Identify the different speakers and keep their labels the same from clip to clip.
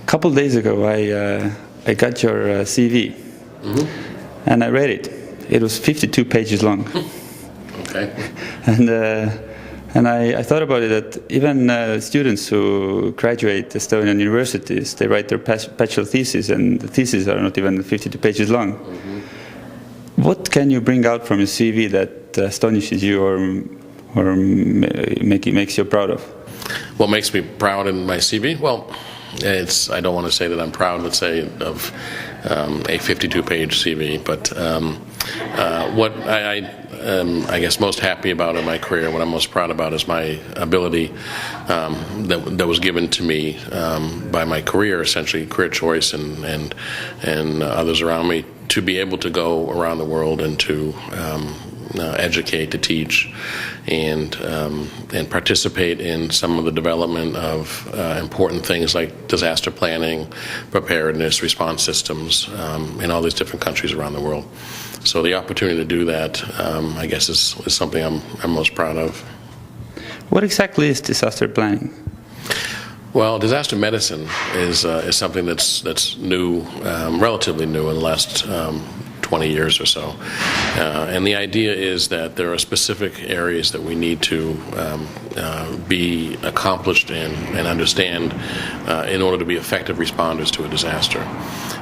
Speaker 1: couple days ago, I got your CV, and I read it. It was 52 pages long.
Speaker 2: Okay.
Speaker 1: And I thought about it that even students who graduate Estonian universities, they write their bachelor thesis, and the theses are not even 52 pages long. What can you bring out from your CV that astonishes you or makes you proud of?
Speaker 2: What makes me proud in my CV? Well, I don't want to say that I'm proud, let's say, of a 52-page CV, but what I guess most happy about in my career, what I'm most proud about is my ability that was given to me by my career, essentially career choice and others around me, to be able to go around the world and to educate, to teach, and participate in some of the development of important things like disaster planning, preparedness, response systems in all these different countries around the world. So the opportunity to do that, I guess, is something I'm most proud of.
Speaker 1: What exactly is disaster planning?
Speaker 2: Well, disaster medicine is something that's new, relatively new in the last 20 years or so. And the idea is that there are specific areas that we need to be accomplished in and understand in order to be effective responders to a disaster.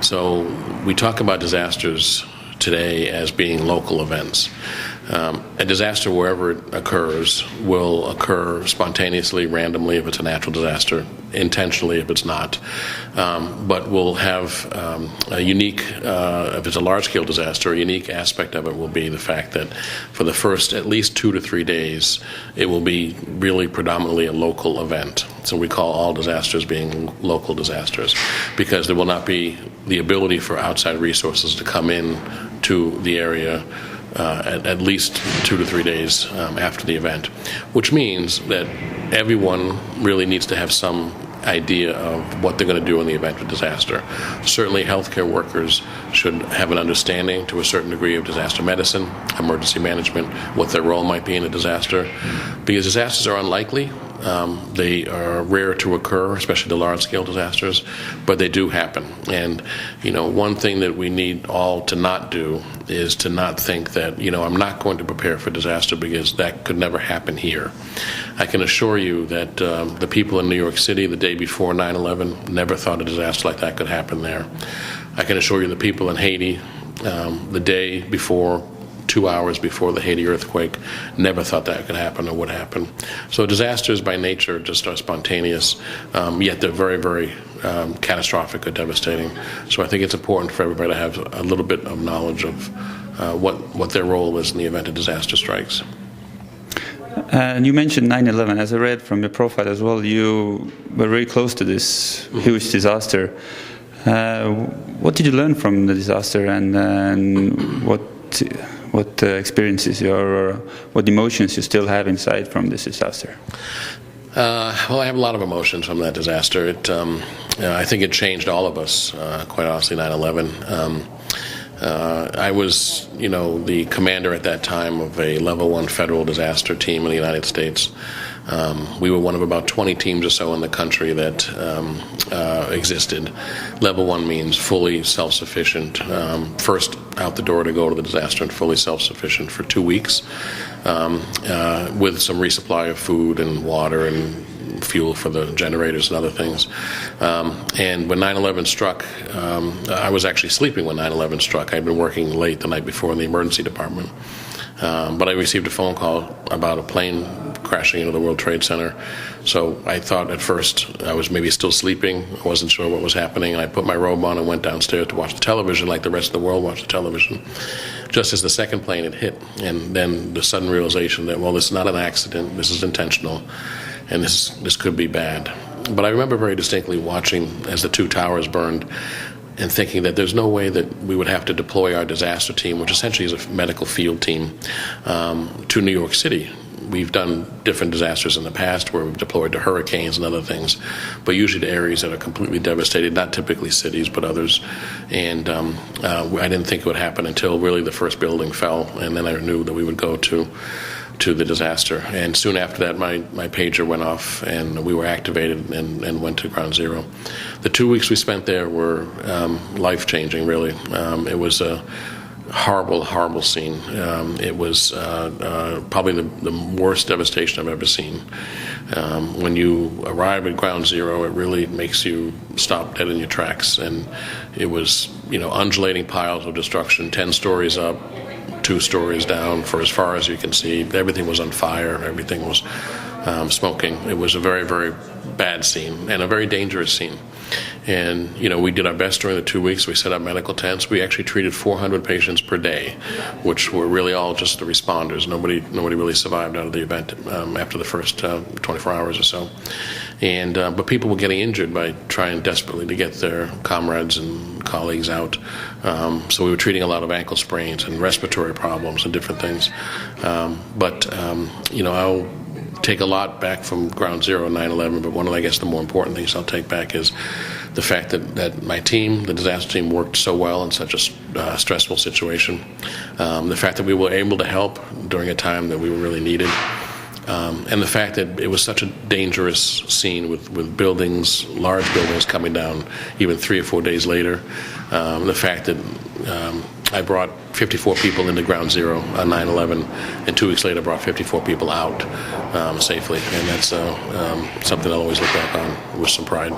Speaker 2: So we talk about disasters today as being local events. A disaster, wherever it occurs, will occur spontaneously, randomly if it's a natural disaster, intentionally if it's not, but will have a unique, if it's a large-scale disaster, a unique aspect of it will be the fact that for the first at least 2 to 3 days, it will be really predominantly a local event. So we call all disasters being local disasters, because there will not be the ability for outside resources to come in to the area at least 2 to 3 days after the event, which means that everyone really needs to have some idea of what they're going to do in the event of disaster. Certainly healthcare workers should have an understanding to a certain degree of disaster medicine, emergency management, what their role might be in a disaster, because disasters are unlikely. They are rare to occur, especially the large-scale disasters, but they do happen. And, one thing that we need all to not do is to not think that, I'm not going to prepare for disaster because that could never happen here. I can assure you that the people in New York City the day before 9/11 never thought a disaster like that could happen there. I can assure you the people in Haiti the day before, 2 hours before the Haiti earthquake, never thought that could happen or would happen. So disasters by nature just are spontaneous, yet they're very, very catastrophic or devastating. So I think it's important for everybody to have a little bit of knowledge of what their role is in the event a disaster strikes.
Speaker 1: And you mentioned 9/11. As I read from your profile as well, you were very close to this huge disaster. What did you learn from the disaster, and what experiences or what emotions you still have inside from this disaster?
Speaker 2: Well, I have a lot of emotions from that disaster. I think it changed all of us, quite honestly, 9/11. I was, the commander at that time of a Level 1 federal disaster team in the United States. We were one of about 20 teams or so in the country that existed. Level 1 means fully self-sufficient, first out the door to go to the disaster and fully self-sufficient for 2 weeks, with some resupply of food and water and fuel for the generators and other things. And when 9/11 struck, I was actually sleeping when 9/11 struck. I'd been working late the night before in the emergency department. But I received a phone call about a plane crashing into the World Trade Center. So I thought at first I was maybe still sleeping. I wasn't sure what was happening. And I put my robe on and went downstairs to watch the television like the rest of the world watched the television. Just as the second plane had hit, and then the sudden realization that, well, this is not an accident, this is intentional, and this could be bad. But I remember very distinctly watching as the two towers burned and thinking that there's no way that we would have to deploy our disaster team, which essentially is a medical field team, to New York City. We've done different disasters in the past where we've deployed to hurricanes and other things, but usually to areas that are completely devastated, not typically cities, but others. And I didn't think it would happen until really the first building fell, and then I knew that we would go to to the disaster. And soon after that, my pager went off, and we were activated and went to ground zero. The 2 weeks we spent there were life-changing, really. It was a horrible scene. It was probably the worst devastation I've ever seen. When you arrive at ground zero, it really makes you stop dead in your tracks. And it was, undulating piles of destruction, 10 stories up, 2 stories down, for as far as you can see. Everything was on fire. Everything was smoking. It was a very, very bad scene and a very dangerous scene. And, we did our best during the 2 weeks. We set up medical tents. We actually treated 400 patients per day, which were really all just the responders. Nobody really survived out of the event after the first 24 hours or so. And but people were getting injured by trying desperately to get their comrades and colleagues out. So we were treating a lot of ankle sprains and respiratory problems and different things. I'll take a lot back from ground zero 9/11, but one of, I guess, the more important things I'll take back is the fact that my team, the disaster team, worked so well in such a stressful situation. The fact that we were able to help during a time that we were really needed. And the fact that it was such a dangerous scene with buildings, large buildings coming down even 3 or 4 days later. The fact that I brought 54 people into ground zero on 9/11, and 2 weeks later brought 54 people out safely. And that's something I'll always look back on with some pride.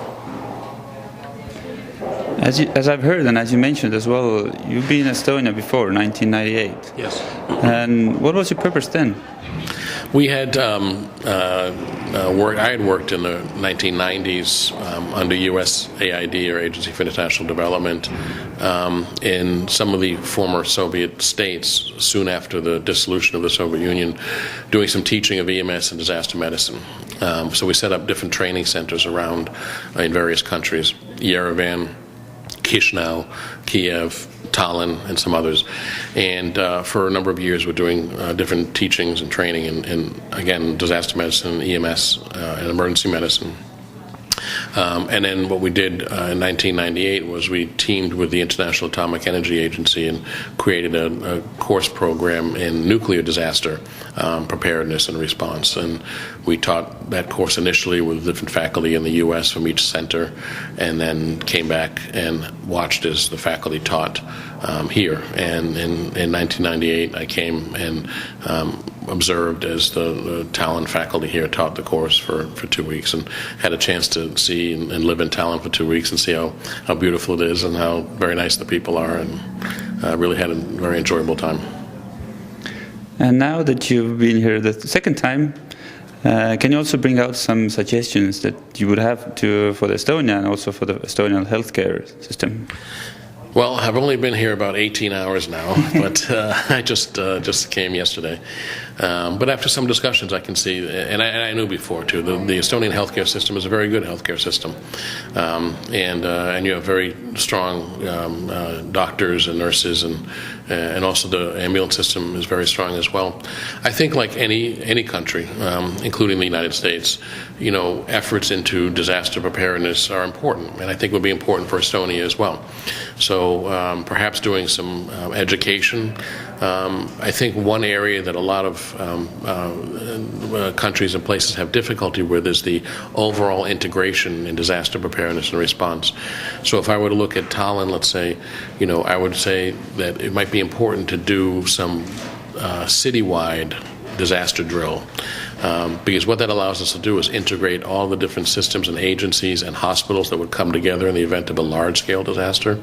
Speaker 1: As I've heard, and as you mentioned as well, you've been in Estonia before, 1998.
Speaker 2: Yes.
Speaker 1: And what was your purpose then?
Speaker 2: We had I had worked in the 1990s under USAID, or Agency for International Development, in some of the former Soviet states soon after the dissolution of the Soviet Union, doing some teaching of EMS and disaster medicine. So we set up different training centers around in various countries, Yerevan, Chisinau, Kiev, Tallinn, and some others. And for a number of years, we're doing different teachings and training in again, disaster medicine, EMS, and emergency medicine. And then what we did in 1998 was we teamed with the International Atomic Energy Agency and created a course program in nuclear disaster preparedness and response. And we taught that course initially with different faculty in the U.S. from each center, and then came back and watched as the faculty taught here. And in 1998, I came and observed as the Tallinn faculty here taught the course for 2 weeks, and had a chance to see and live in Tallinn for 2 weeks and see how beautiful it is and how very nice the people are, and really had a very enjoyable time.
Speaker 1: And now that you've been here the second time, can you also bring out some suggestions that you would have for the Estonia and also for the Estonian healthcare system?
Speaker 2: Well, I've only been here about 18 hours now, but I just came yesterday. But after some discussions, I can see, and I knew before too, the Estonian healthcare system is a very good healthcare system, and you have very strong doctors and nurses, and also the ambulance system is very strong as well. I think, like any country, including the United States, efforts into disaster preparedness are important, and I think would be important for Estonia as well. So perhaps doing some education. I think one area that a lot of countries and places have difficulty with is the overall integration in disaster preparedness and response. So if I were to look at Tallinn, let's say, I would say that it might be important to do some citywide disaster drill. Because what that allows us to do is integrate all the different systems and agencies and hospitals that would come together in the event of a large-scale disaster,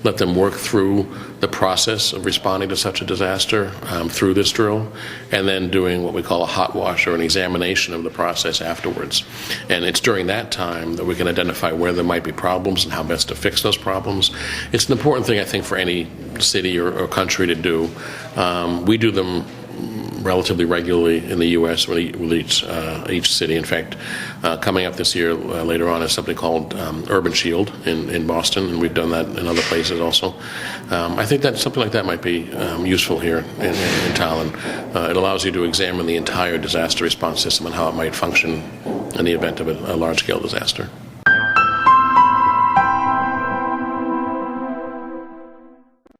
Speaker 2: let them work through the process of responding to such a disaster through this drill, and then doing what we call a hot wash, or an examination of the process afterwards. And it's during that time that we can identify where there might be problems and how best to fix those problems. It's an important thing, I think, for any city or country to do. We do them relatively regularly in the U.S. with each city. In fact, coming up this year later on is something called Urban Shield in Boston, and we've done that in other places also. I think that something like that might be useful here in Tallinn. It allows you to examine the entire disaster response system and how it might function in the event of a large-scale disaster.